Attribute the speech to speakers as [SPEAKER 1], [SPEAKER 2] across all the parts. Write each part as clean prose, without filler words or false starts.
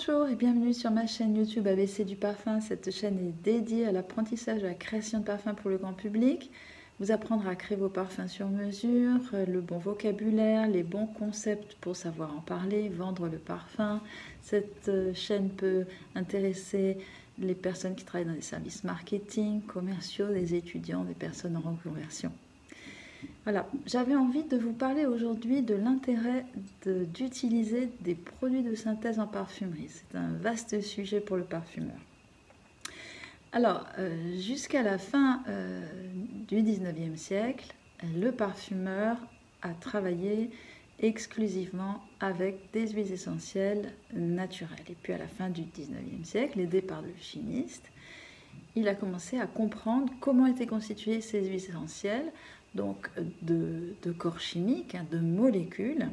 [SPEAKER 1] Bonjour et bienvenue sur ma chaîne YouTube ABC du parfum. Cette chaîne est dédiée à l'apprentissage de la création de parfums pour le grand public. Vous apprendre à créer vos parfums sur mesure, le bon vocabulaire, les bons concepts pour savoir en parler, vendre le parfum. Cette chaîne peut intéresser les personnes qui travaillent dans des services marketing, commerciaux, des étudiants, des personnes en reconversion. Voilà, j'avais envie de vous parler aujourd'hui de l'intérêt d'utiliser des produits de synthèse en parfumerie. C'est un vaste sujet pour le parfumeur. Alors, jusqu'à la fin du 19e siècle, le parfumeur a travaillé exclusivement avec des huiles essentielles naturelles. Et puis à la fin du 19e siècle, aidé par le chimiste, il a commencé à comprendre comment étaient constituées ces huiles essentielles, donc de corps chimiques, de molécules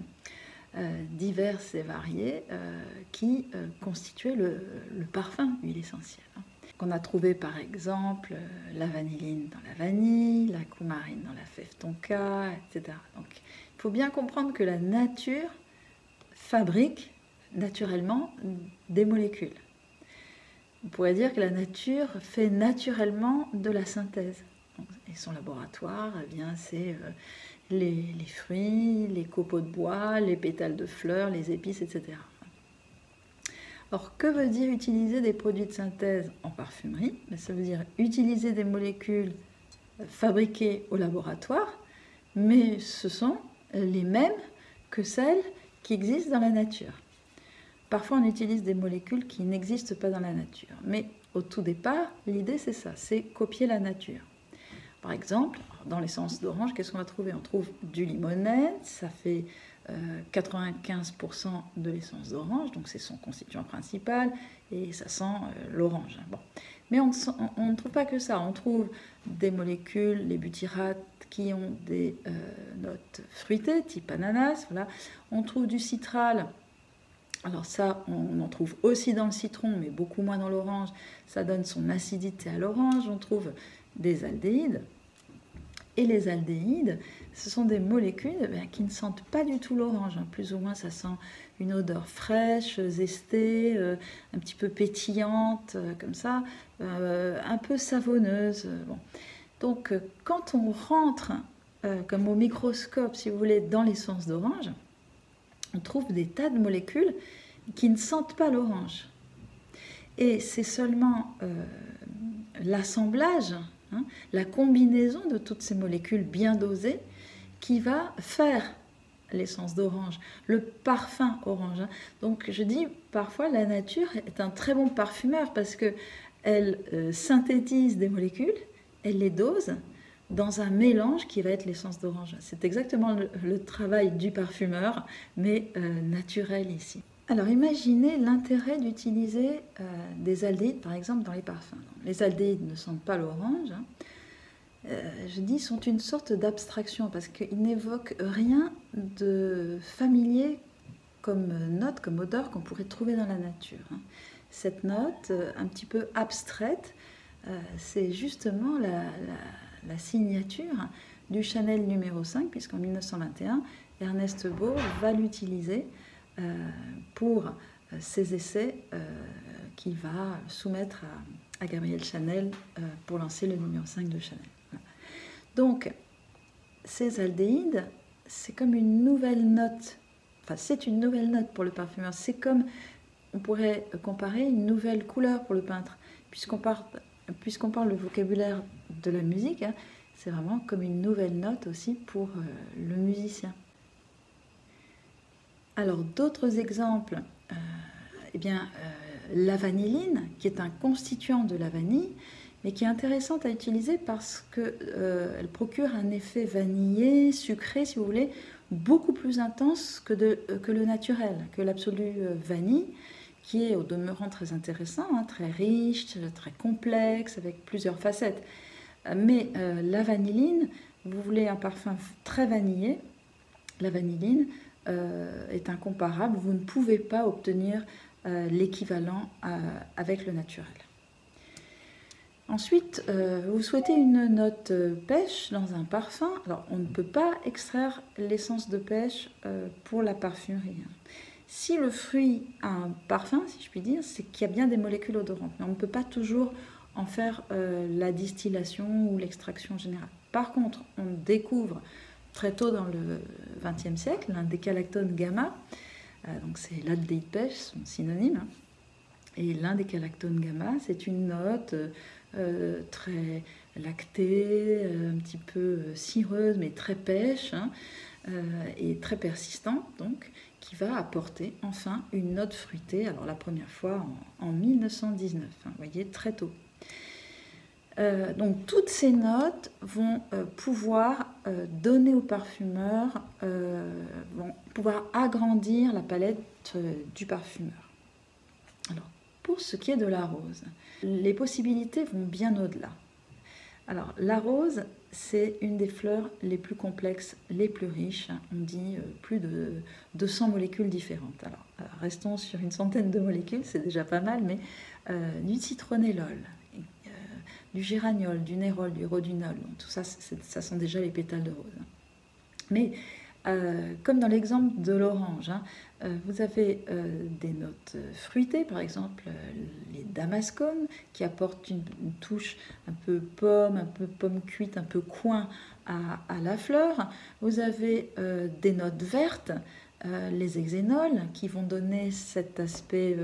[SPEAKER 1] diverses et variées qui constituaient le parfum huile essentielle. On a trouvé par exemple la vanilline dans la vanille, la coumarine dans la fève tonka, etc. Donc il faut bien comprendre que la nature fabrique naturellement des molécules. On pourrait dire que la nature fait naturellement de la synthèse. Et son laboratoire, eh bien, c'est les fruits, les copeaux de bois, les pétales de fleurs, les épices, etc. Alors, que veut dire utiliser des produits de synthèse en parfumerie? Ça veut dire utiliser des molécules fabriquées au laboratoire, mais ce sont les mêmes que celles qui existent dans la nature. Parfois, on utilise des molécules qui n'existent pas dans la nature. Mais au tout départ, l'idée, c'est ça, c'est copier la nature. Par exemple, dans l'essence d'orange, qu'est-ce qu'on va trouver? On trouve du limonène, ça fait 95% de l'essence d'orange, donc c'est son constituant principal, et ça sent l'orange. Bon. Mais on ne trouve pas que ça, on trouve des molécules, les butyrates, qui ont des notes fruitées, type ananas, voilà. On trouve du citral. Alors ça, on en trouve aussi dans le citron, mais beaucoup moins dans l'orange. Ça donne son acidité à l'orange. On trouve des aldéhydes. Et les aldéhydes, ce sont des molécules qui ne sentent pas du tout l'orange. Plus ou moins, ça sent une odeur fraîche, zestée, un petit peu pétillante, comme ça, un peu savonneuse. Bon. Donc, quand on rentre, comme au microscope, si vous voulez, dans l'essence d'orange, on trouve des tas de molécules qui ne sentent pas l'orange. Et c'est seulement l'assemblage, la combinaison de toutes ces molécules bien dosées qui va faire l'essence d'orange, le parfum orange. Donc je dis parfois la nature est un très bon parfumeur parce qu'elle synthétise des molécules, elle les dose dans un mélange qui va être l'essence d'orange. C'est exactement le travail du parfumeur, mais naturel ici. Alors imaginez l'intérêt d'utiliser des aldéhydes, par exemple, dans les parfums. Les aldéhydes ne sentent pas l'orange. Je dis sont une sorte d'abstraction parce qu'ils n'évoquent rien de familier comme note, comme odeur qu'on pourrait trouver dans la nature. Cette note, un petit peu abstraite, c'est justement la signature du Chanel numéro 5, puisqu'en 1921, Ernest Beau va l'utiliser pour ses essais qu'il va soumettre à Gabrielle Chanel pour lancer le numéro 5 de Chanel. Voilà. Donc, ces aldéhydes, c'est comme une nouvelle note. Enfin, c'est une nouvelle note pour le parfumeur. C'est comme, on pourrait comparer une nouvelle couleur pour le peintre. Puisqu'on parle le vocabulaire de la musique, c'est vraiment comme une nouvelle note aussi pour le musicien. Alors d'autres exemples, la vanilline, qui est un constituant de la vanille, mais qui est intéressante à utiliser parce qu'elle procure un effet vanillé, sucré, si vous voulez, beaucoup plus intense que le naturel, que l'absolu vanille, qui est au demeurant très intéressant, très riche, très complexe, avec plusieurs facettes. Mais la vanilline, vous voulez un parfum très vanillé, la vanilline est incomparable, vous ne pouvez pas obtenir l'équivalent avec le naturel. Ensuite, vous souhaitez une note pêche dans un parfum. Alors, on ne peut pas extraire l'essence de pêche pour la parfumerie. Si le fruit a un parfum, si je puis dire, c'est qu'il y a bien des molécules odorantes. Mais on ne peut pas toujours en faire la distillation ou l'extraction générale. Par contre, on découvre très tôt dans le XXe siècle l'indécalactone gamma. Donc c'est l'aldéhyde pêche, son synonyme. Et l'indécalactone gamma, c'est une note très lactée, un petit peu cireuse, mais très pêche, et très persistante, donc, qui va apporter enfin une note fruitée, alors la première fois en 1919, vous voyez, très tôt. Donc toutes ces notes vont pouvoir donner au parfumeur, vont pouvoir agrandir la palette du parfumeur. Alors, pour ce qui est de la rose, les possibilités vont bien au-delà. Alors, la rose, c'est une des fleurs les plus complexes, les plus riches. On dit plus de 200 molécules différentes. Alors, restons sur une centaine de molécules, c'est déjà pas mal, mais du citronellol, du géraniol, du nérol, du rhodinol, tout ça, ça sont déjà les pétales de rose. Mais comme dans l'exemple de l'orange, vous avez des notes fruitées, par exemple les damascones, qui apportent une touche un peu pomme cuite, un peu coin à la fleur. Vous avez des notes vertes, les hexénols, qui vont donner cet aspect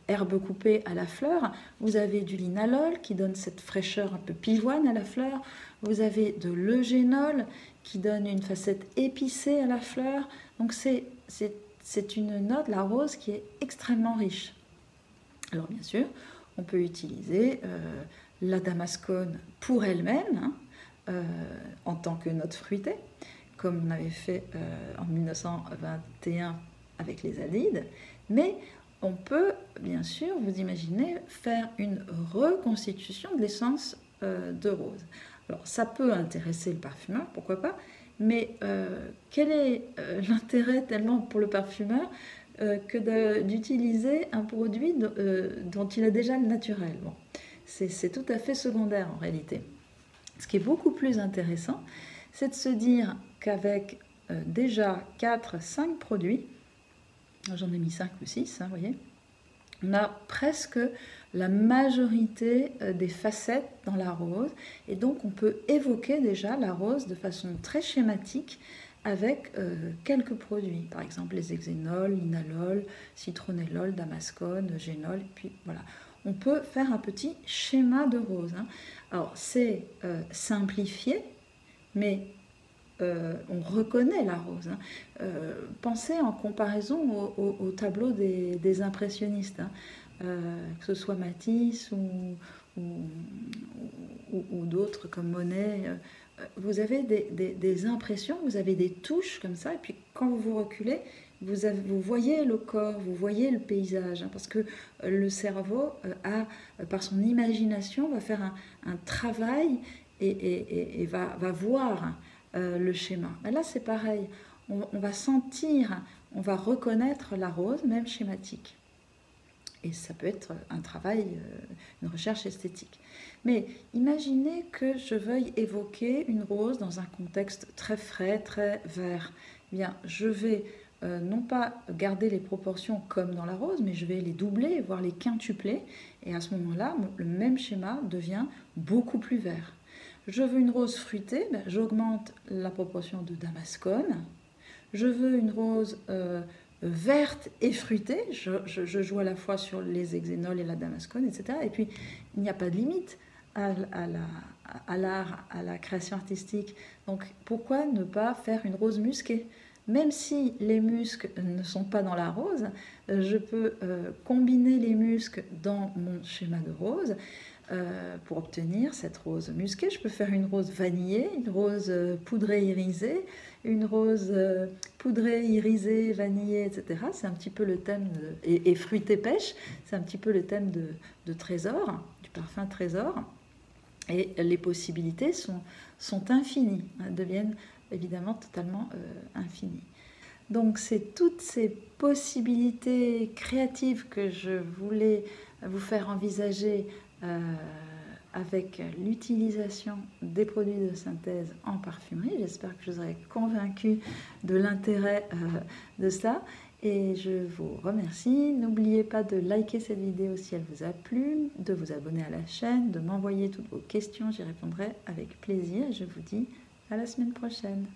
[SPEAKER 1] herbe coupée à la fleur. Vous avez du linalol, qui donne cette fraîcheur un peu pivoine à la fleur. Vous avez de l'eugénol, qui donne une facette épicée à la fleur. Donc c'est une note, la rose, qui est extrêmement riche. Alors bien sûr, on peut utiliser la damascone pour elle-même, en tant que note fruitée, comme on avait fait en 1921 avec les aldéhydes, mais on peut, bien sûr, vous imaginez, faire une reconstitution de l'essence de rose. Alors ça peut intéresser le parfumeur, pourquoi pas, mais quel est l'intérêt tellement pour le parfumeur que d'utiliser un produit dont il a déjà le naturel. Bon, c'est tout à fait secondaire en réalité. Ce qui est beaucoup plus intéressant, c'est de se dire qu'avec déjà 4-5 produits, j'en ai mis 5 ou 6, vous voyez, on a presque la majorité des facettes dans la rose, et donc on peut évoquer déjà la rose de façon très schématique avec quelques produits, par exemple les hexénols, linalol, citronellol, damascone, eugénol, et puis voilà. On peut faire un petit schéma de rose. Alors c'est simplifié, mais on reconnaît la rose. Pensez en comparaison au tableau des impressionnistes, que ce soit Matisse ou d'autres comme Monet. Vous avez des impressions, vous avez des touches comme ça, et puis quand vous reculez, vous voyez le corps, vous voyez le paysage, parce que le cerveau, par son imagination, va faire un travail et va voir le schéma. Mais là, c'est pareil. On va sentir, on va reconnaître la rose, même schématique. Et ça peut être un travail, une recherche esthétique. Mais imaginez que je veuille évoquer une rose dans un contexte très frais, très vert. Eh bien, je vais non pas garder les proportions comme dans la rose, mais je vais les doubler, voire les quintupler. Et à ce moment-là, le même schéma devient beaucoup plus vert. Je veux une rose fruitée, ben, j'augmente la proportion de damascone. Je veux une rose verte et fruitée, je joue à la fois sur les hexénols et la damascone, etc. Et puis, il n'y a pas de limite à l'art, à la création artistique. Donc, pourquoi ne pas faire une rose musquée? Même si les muscs ne sont pas dans la rose, je peux combiner les muscs dans mon schéma de rose pour obtenir cette rose musquée. Je peux faire une rose vanillée, une rose poudrée irisée, une rose poudrée, irisée, vanillée, etc. C'est un petit peu le thème, et fruitée pêche, c'est un petit peu le thème de Trésor, du parfum Trésor. Et les possibilités sont infinies, deviennent évidemment totalement infinies. Donc c'est toutes ces possibilités créatives que je voulais vous faire envisager avec l'utilisation des produits de synthèse en parfumerie. J'espère que je vous aurai convaincu de l'intérêt de ça. Et je vous remercie. N'oubliez pas de liker cette vidéo si elle vous a plu, de vous abonner à la chaîne, de m'envoyer toutes vos questions, j'y répondrai avec plaisir. Je vous dis à la semaine prochaine.